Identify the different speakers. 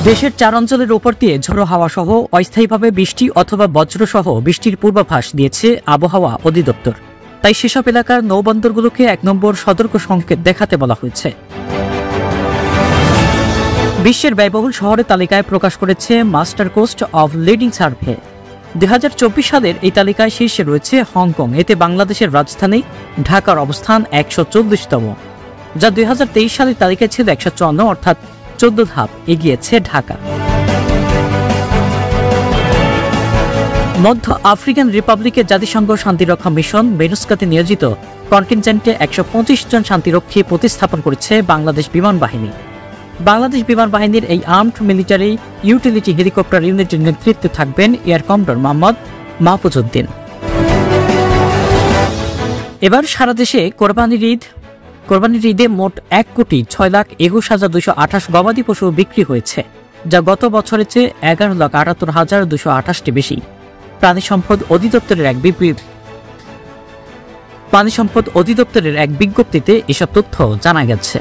Speaker 1: দেশের 4 অঞ্চলের উপর দিয়ে ঝোড়ো হাওয়া সহ অস্থায়ীভাবে বৃষ্টি অথবা বজ্রসহ বৃষ্টির পূর্বাভাস দিয়েছে আবহাওয়া অধিদপ্তর। তাই সেসব এলাকার নৌবন্দরগুলোকে 1 নম্বর সতর্ক সংকেত দেখাতে বলা হয়েছে। বিশ্বের ব্যয়বহুল শহরের তালিকায় প্রকাশ করেছে মাস্টার কোস্ট অব লিডিং সার্ভে। 2024 সালের এই তালিকায় শীর্ষে রয়েছে হংকং। এতে বাংলাদেশের রাজধানী ঢাকার অবস্থান 140তম, যা 2023 সালের তালিকায় ছিল 154, অর্থাৎ 14 ধাপ এগিয়েছে ঢাকা। মধ্য আফ্রিকান রিপাবলিকের জাতিসংঘ শান্তিরক্ষা মিশন মেনুস্কাতে নিয়োজিত কন্টিনজেন্টে 125 জন শান্তিরক্ষী প্রতিস্থাপন করেছে বাংলাদেশ বিমান বাহিনী। বাংলাদেশ বিমান বাহিনীর এই আর্মড মিলিটারি ইউটিলিটি হেলিকপ্টার ইউনিটের নেতৃত্বে থাকবেন এয়ার কমডোর মোহাম্মদ মাহফুজ উদ্দিন। এবার সারা দেশে কোরবানির ঈদে মোট 1,06,21,228 গবাদি পশু বিক্রি হয়েছে, যা গত বছরের চেয়ে 11,78,228টি বেশি। প্রাণী সম্পদ অধিদপ্তরের এক বিজ্ঞপ্তিতে এসব তথ্য জানা গেছে।